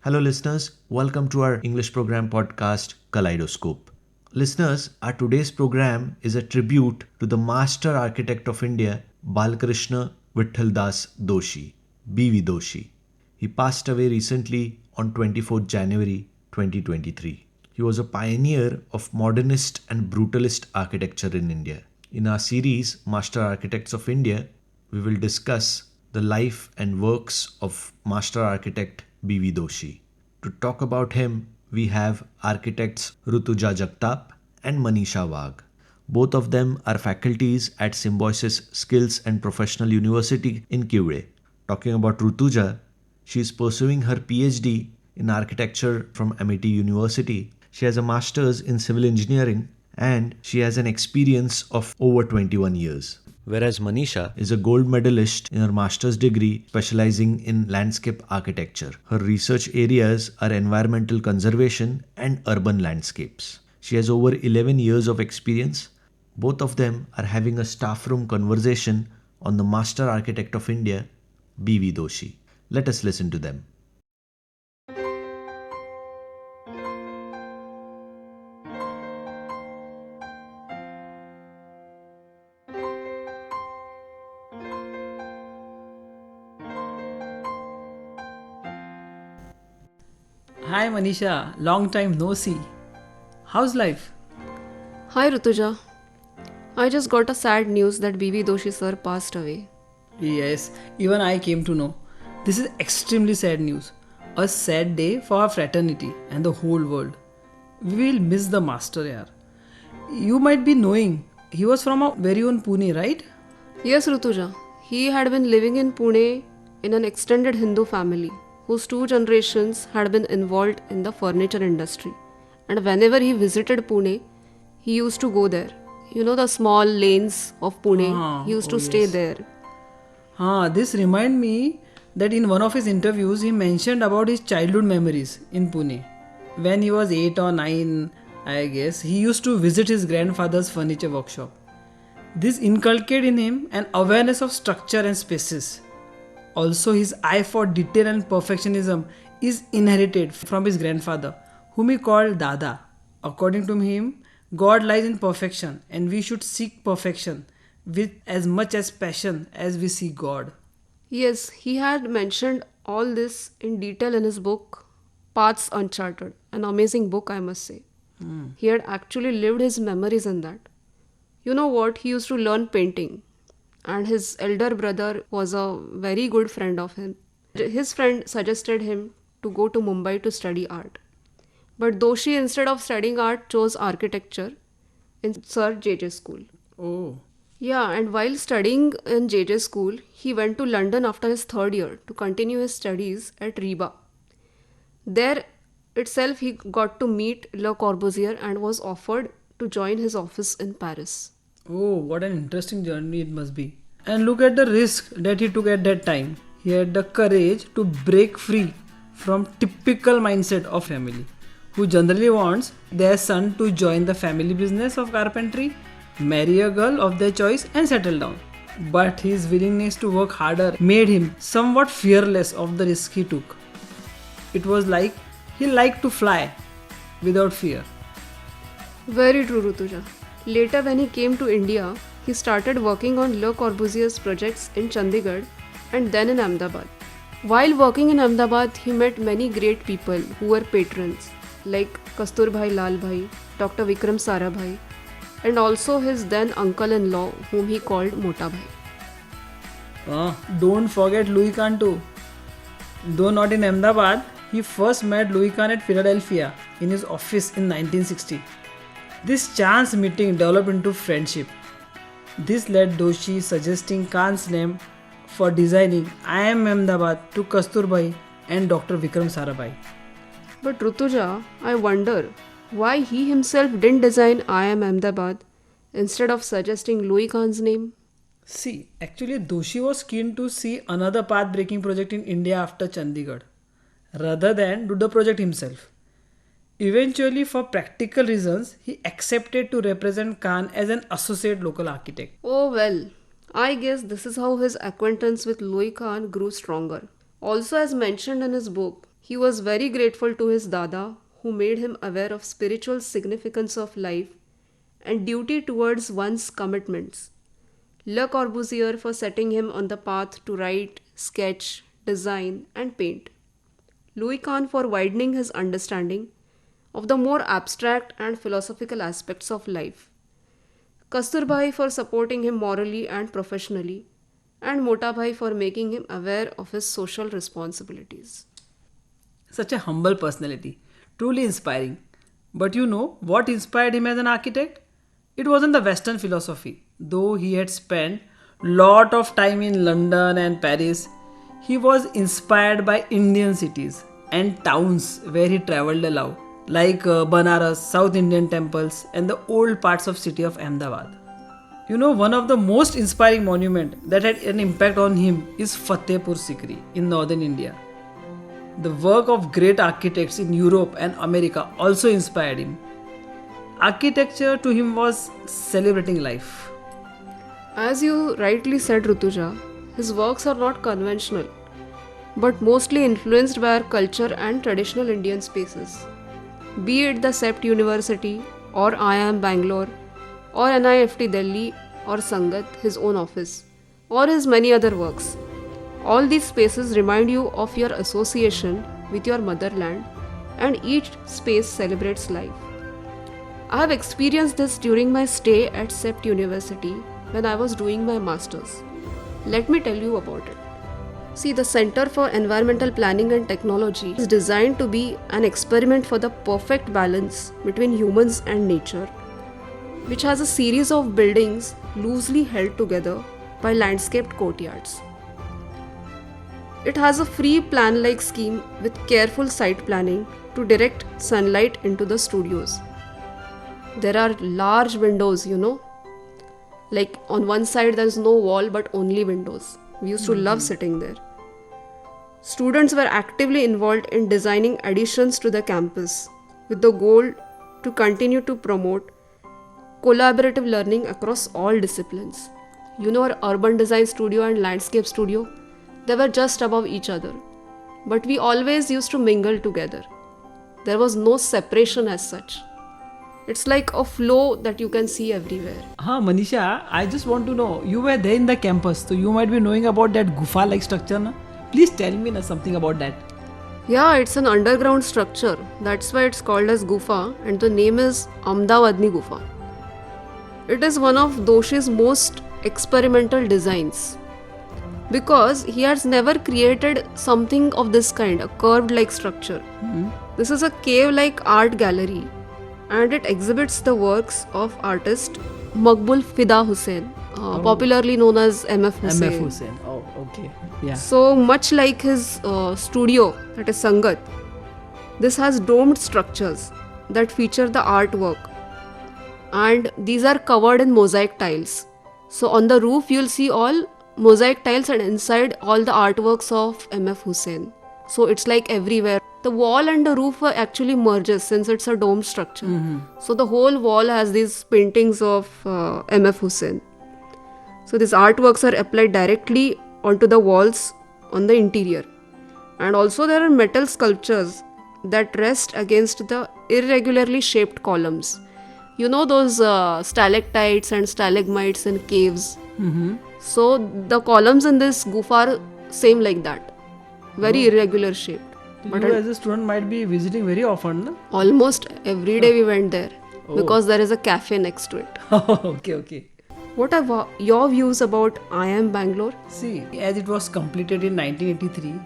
Hello, listeners. Welcome to our English program podcast, Kaleidoscope. Listeners, our today's program is a tribute to the master architect of India, Balkrishna Vithaldas Doshi, B.V. Doshi. He passed away recently on 24th January 2023. He was a pioneer of modernist and brutalist architecture in India. In our series, Master Architects of India, we will discuss the life and works of Master Architect B.V. Doshi. To talk about him, we have architects Rutuja Jagtap and Manisha Wagh. Both of them are faculties at Symbiosis Skills and Professional University in Kivre. Talking about Rutuja, she is pursuing her PhD in architecture from MIT University. She has a master's in civil engineering and she has an experience of over 21 years. Whereas Manisha is a gold medalist in her master's degree specializing in landscape architecture. Her research areas are environmental conservation and urban landscapes. She has over 11 years of experience. Both of them are having a staff room conversation on the Master Architect of India, B.V. Doshi. Let us listen to them. Hi Manisha, long time no see. How's life? Hi Rutuja. I just got a sad news that BB Doshi sir passed away. Yes, even I came to know. This is extremely sad news. A sad day for our fraternity and the whole world. We will miss the master yaar. You might be knowing, he was from our very own Pune, right? Yes, Rutuja. He had been living in Pune in an extended Hindu family whose two generations had been involved in the furniture industry. And whenever he visited Pune, he used to go there. You know the small lanes of Pune. He used to stay yes. there. This remind me that in one of his interviews he mentioned about his childhood memories in Pune. When he was 8 or 9, I guess, he used to visit his grandfather's furniture workshop. This inculcated in him an awareness of structure and spaces. Also, his eye for detail and perfectionism is inherited from his grandfather, whom he called Dada. According to him, God lies in perfection and we should seek perfection with as much as passion as we seek God. Yes, he had mentioned all this in detail in his book, Paths Uncharted. An amazing book, I must say. He had actually lived his memories in that. You know what? He used to learn painting, and his elder brother was a very good friend of him. His friend suggested him to go to Mumbai to study art. But Doshi, instead of studying art, chose architecture in Sir J.J. School. Oh, Yeah, and while studying in J.J. School, he went to London after his third year to continue his studies at Reba. There itself, he got to meet Le Corbusier and was offered to join his office in Paris. what an interesting journey it must be. And look at the risk that he took at that time. He had the courage to break free from typical mindset of family, who generally wants their son to join the family business of carpentry, marry a girl of their choice and settle down. But his willingness to work harder made him somewhat fearless of the risk he took. It was like he liked to fly without fear. Very true, Rutuja. Later, when he came to India, he started working on Le Corbusier's projects in Chandigarh and then in Ahmedabad. While working in Ahmedabad, he met many great people who were patrons like Kasturbhai Lalbhai, Dr. Vikram Sarabhai, and also his then uncle-in-law whom he called Mota Bhai. Don't forget Louis Kahn too. Though not in Ahmedabad, he first met Louis Kahn at Philadelphia in his office in 1960. This chance meeting developed into friendship. This led Doshi suggesting Khan's name for designing IIM Ahmedabad to Kasturbai and Dr. Vikram Sarabhai. But Rutuja, I wonder why he himself didn't design IIM Ahmedabad instead of suggesting Louis Khan's name. See, actually Doshi was keen to see another path-breaking project in India after Chandigarh, rather than do the project himself. Eventually, for practical reasons, he accepted to represent Khan as an associate local architect. Oh well, I guess this is how his acquaintance with Louis Khan grew stronger. Also, as mentioned in his book, He was very grateful to his Dada, who made him aware of spiritual significance of life and duty towards one's commitments. Le Corbusier for setting him on the path to write, sketch, design, and paint. Louis Kahn for widening his understanding of the more abstract and philosophical aspects of life. Kasturbai for supporting him morally and professionally, and Motabhai for making him aware of his social responsibilities. Such a humble personality, truly inspiring. But you know what inspired him as an architect? It wasn't the Western philosophy. Though he had spent lot of time in London and Paris, he was inspired by Indian cities and towns where he traveled a lot, like Banaras, South Indian temples, and the old parts of city of Ahmedabad. You know, one of the most inspiring monument that had an impact on him is Fatehpur Sikri in northern India. The work of great architects in Europe and America also inspired him. Architecture to him was celebrating life. As you rightly said, Rutuja, his works are not conventional, but mostly influenced by our culture and traditional Indian spaces. Be it the Sept University, or IIM Bangalore, or NIFT Delhi, or Sangat, his own office, or his many other works. All these spaces remind you of your association with your motherland, and each space celebrates life. I have experienced this during my stay at Sept University when I was doing my masters. Let me tell you about it. See, the Center for Environmental Planning and Technology is designed to be an experiment for the perfect balance between humans and nature, which has a series of buildings loosely held together by landscaped courtyards. It has a free plan-like scheme with careful site planning to direct sunlight into the studios. There are large windows, like on one side there is no wall but only windows. We used to love sitting there. Students were actively involved in designing additions to the campus with the goal to continue to promote collaborative learning across all disciplines. Our urban design studio and landscape studio, they were just above each other, but we always used to mingle together. There was no separation as such. It's like a flow that you can see everywhere. Manisha, I just want to know, you were there in the campus, so you might be knowing about that gufa-like structure, na? Please tell me something about that. Yeah, it's an underground structure. That's why it's called as Gufa, and the name is Ahmedabadni Gufa. It is one of Doshi's most experimental designs because he has never created something of this kind, a curved like structure. This is a cave like art gallery, and it exhibits the works of artist Maqbul Fida Hussain, popularly known as MF Hussain. MF Hussain. Oh, okay. Yeah. So much like his studio, that is Sangat, this has domed structures that feature the artwork, and these are covered in mosaic tiles. So on the roof you'll see all mosaic tiles, and inside all the artworks of MF Hussain. So it's like everywhere. The wall and the roof actually merges since it's a domed structure. So the whole wall has these paintings of MF Hussain. So these artworks are applied directly onto the walls on the interior. And also there are metal sculptures that rest against the irregularly shaped columns. Those stalactites and stalagmites in caves. So the columns in this gufa are same like that. Very irregular shaped. But you as a student might be visiting very often, no? Almost every day we went there because there is a cafe next to it. Okay. What are your views about IIM Bangalore? See, as it was completed in 1983,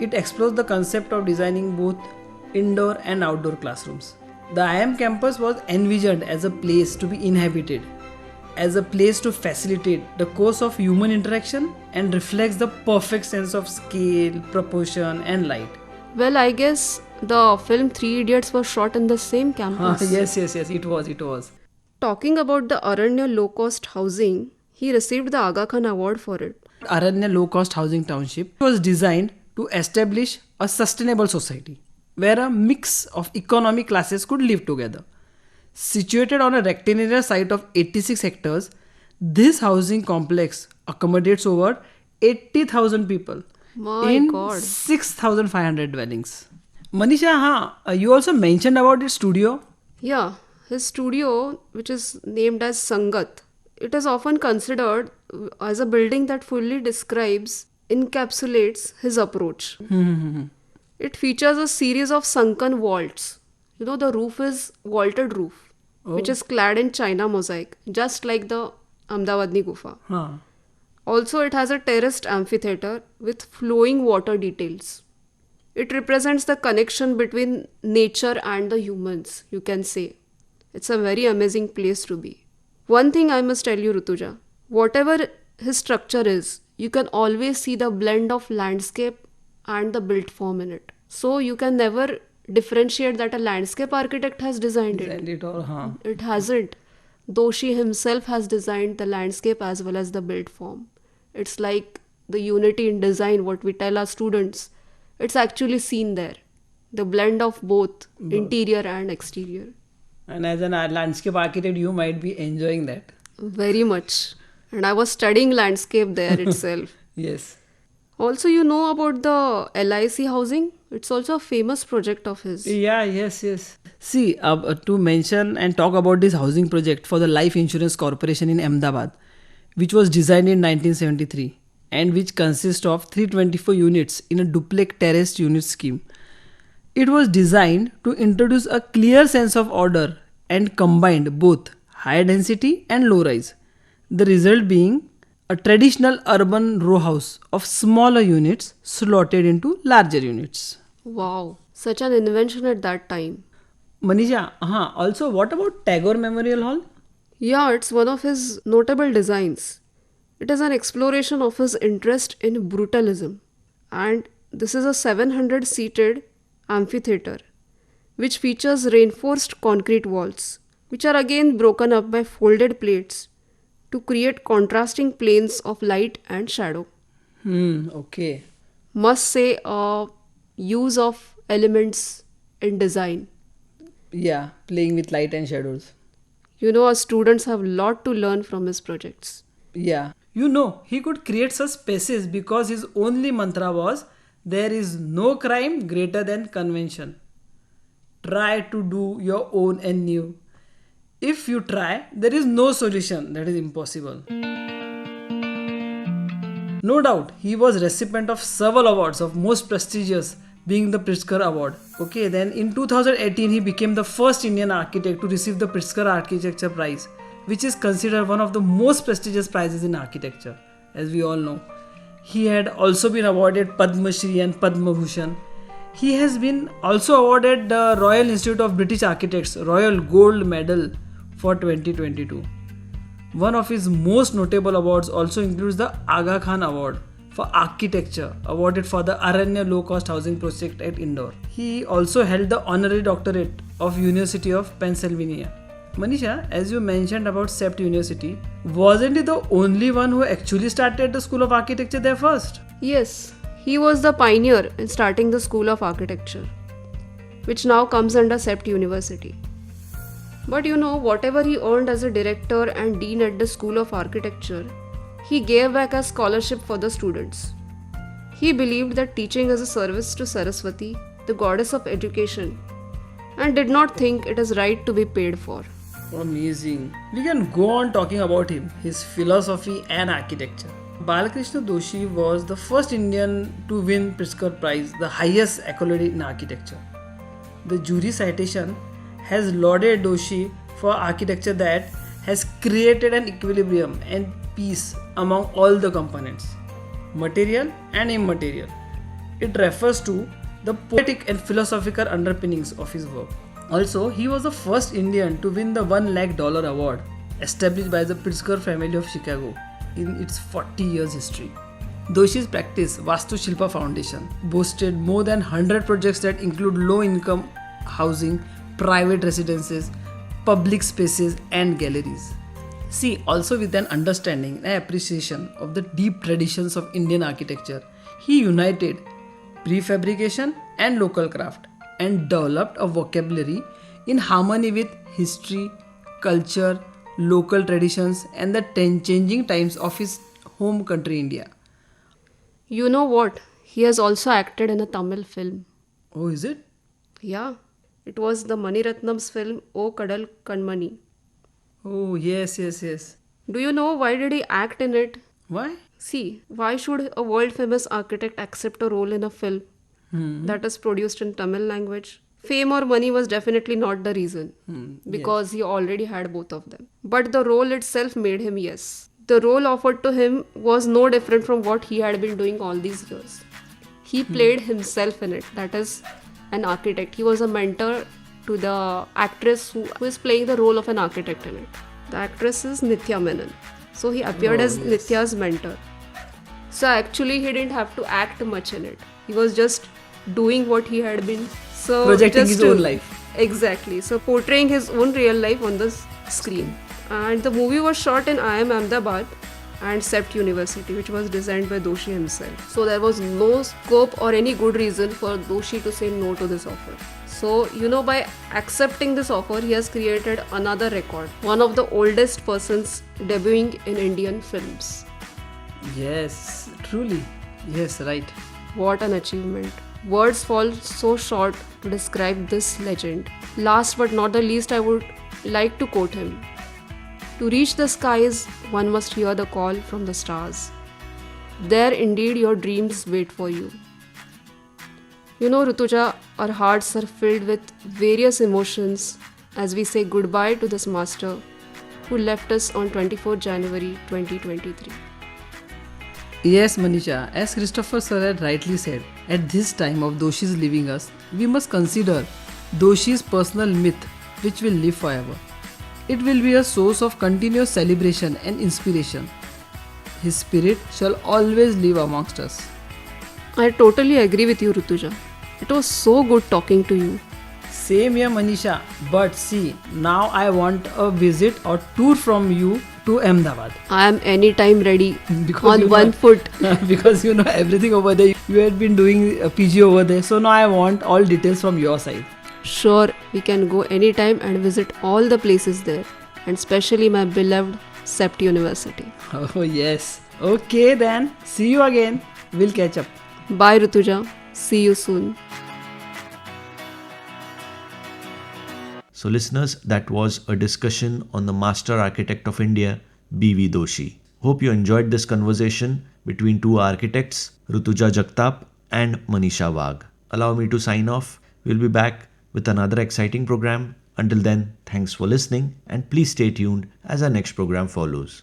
it explores the concept of designing both indoor and outdoor classrooms. The IIM campus was envisioned as a place to be inhabited, as a place to facilitate the course of human interaction and reflects the perfect sense of scale, proportion and light. Well, I guess the film Three Idiots was shot in the same campus. Yes, it was. Talking about the Aranya low-cost housing, he received the Aga Khan Award for it. Aranya low-cost housing township was designed to establish a sustainable society where a mix of economic classes could live together. Situated on a rectangular site of 86 hectares, this housing complex accommodates over 80,000 people My in God. 6,500 dwellings. Manisha, you also mentioned about its studio. Yeah, his studio, which is named as Sangat, it is often considered as a building that fully describes, encapsulates his approach. It features a series of sunken vaults. You know, the roof is vaulted roof, which Oh, is clad in China mosaic, just like the Ahmedabadni Gufa. huh. Also, it has a terraced amphitheater with flowing water details. It represents the connection between nature and the humans, you can say. It's a very amazing place to be. One thing I must tell you, Rutuja, whatever his structure is, you can always see the blend of landscape and the built form in it. So you can never differentiate that a landscape architect has designed it. Designed it all, huh? It hasn't. Doshi himself has designed the landscape as well as the built form. It's like the unity in design, what we tell our students. It's actually seen there. The blend of both interior and exterior. And as an landscape architect, you might be enjoying that. Very much. And I was studying landscape there itself. Yes. Also, you know about the LIC housing? It's also a famous project of his. Yeah, yes. See, to mention and talk about this housing project for the Life Insurance Corporation in Ahmedabad, which was designed in 1973 and which consists of 324 units in a duplex terraced unit scheme. It was designed to introduce a clear sense of order and combined both high density and low rise. The result being a traditional urban row house of smaller units slotted into larger units. Wow, such an invention at that time. Manisha, also what about Tagore Memorial Hall? Yeah, it's one of his notable designs. It is an exploration of his interest in brutalism. And this is a 700 seated amphitheater, which features reinforced concrete walls, which are again broken up by folded plates to create contrasting planes of light and shadow. Okay. Must say, use of elements in design. Yeah, playing with light and shadows. You know, our students have a lot to learn from his projects. Yeah. He could create such spaces because his only mantra was there is no crime greater than convention. Try to do your own and new. If you try, there is no solution that is impossible. No doubt, he was recipient of several awards, of most prestigious being the Pritzker Award. Okay, then in 2018 he became the first Indian architect to receive the Pritzker Architecture Prize, which is considered one of the most prestigious prizes in architecture, as we all know. He had also been awarded Padma Shri and Padma Bhushan. He has been also awarded the Royal Institute of British Architects Royal Gold Medal for 2022. One of his most notable awards also includes the Aga Khan Award for Architecture, awarded for the Aranya Low Cost Housing Project at Indore. He also held the honorary doctorate of University of Pennsylvania. Manisha, as you mentioned about Sept University, wasn't he the only one who actually started the School of Architecture there first? Yes, he was the pioneer in starting the School of Architecture, which now comes under Sept University. But you know, whatever he earned as a director and dean at the School of Architecture, he gave back as scholarship for the students. He believed that teaching is a service to Saraswati, the goddess of education, and did not think it is right to be paid for. Amazing. We can go on talking about him, his philosophy and architecture. Balakrishna Doshi was the first Indian to win Pritzker Prize, the highest accolade in architecture. The jury citation has lauded Doshi for architecture that has created an equilibrium and peace among all the components, material and immaterial. It refers to the poetic and philosophical underpinnings of his work. Also, he was the first Indian to win the $1 lakh award established by the Pritzker family of Chicago in its 40 years history. Doshi's practice, Vastu Shilpa Foundation, boasted more than 100 projects that include low-income housing, private residences, public spaces and galleries. See, also with an understanding and appreciation of the deep traditions of Indian architecture, he united prefabrication and local craft and developed a vocabulary in harmony with history, culture, local traditions and the changing times of his home country India. You know what? He has also acted in a Tamil film. Oh, is it? Yeah, it was the Mani Ratnam's film O Kadal Kanmani. Oh, yes, yes, yes. Do you know why did he act in it? Why? See, why should a world famous architect accept a role in a film Hmm. that is produced in Tamil language? Fame or money was definitely not the reason Yes. because he already had both of them. But the role itself made him yes. The role offered to him was no different from what he had been doing all these years. He played himself in it, that is, an architect. He was a mentor to the actress who is playing the role of an architect in it. The actress is Nithya Menon. So he appeared Oh, as yes. Nithya's mentor. So actually, he didn't have to act much in it. He was just doing what he had been. So Projecting just his own life. Exactly. So portraying his own real life on the screen. And the movie was shot in IIM Ahmedabad and Sept University, which was designed by Doshi himself. So there was no scope or any good reason for Doshi to say no to this offer. So, by accepting this offer, he has created another record. One of the oldest persons debuting in Indian films. Yes, truly. Yes, right. What an achievement. Words fall so short to describe this legend. Last but not the least, I would like to quote him. To reach the skies, one must hear the call from the stars. There indeed your dreams wait for you. Rutuja, our hearts are filled with various emotions as we say goodbye to this master who left us on 24 January 2023. Yes, Manisha, as Christopher Sir had rightly said, at this time of Doshi's leaving us, we must consider Doshi's personal myth which will live forever. It will be a source of continuous celebration and inspiration. His spirit shall always live amongst us. I totally agree with you, Rutuja. It was so good talking to you. Same here, Manisha. But see, now I want a visit or tour from you to Ahmedabad. I am anytime ready Because on you one know- foot. because you know everything over there. You had been doing a PG over there. So now I want all details from your side. Sure, we can go anytime and visit all the places there, and especially my beloved Sept University. Oh, yes. Okay, then. See you again. We'll catch up. Bye, Rutuja. See you soon. So, listeners, that was a discussion on the Master Architect of India, B.V. Doshi. Hope you enjoyed this conversation between two architects, Rutuja Jagtap and Manisha Wagh. Allow me to sign off. We'll be back with another exciting program. Until then, thanks for listening and please stay tuned as our next program follows.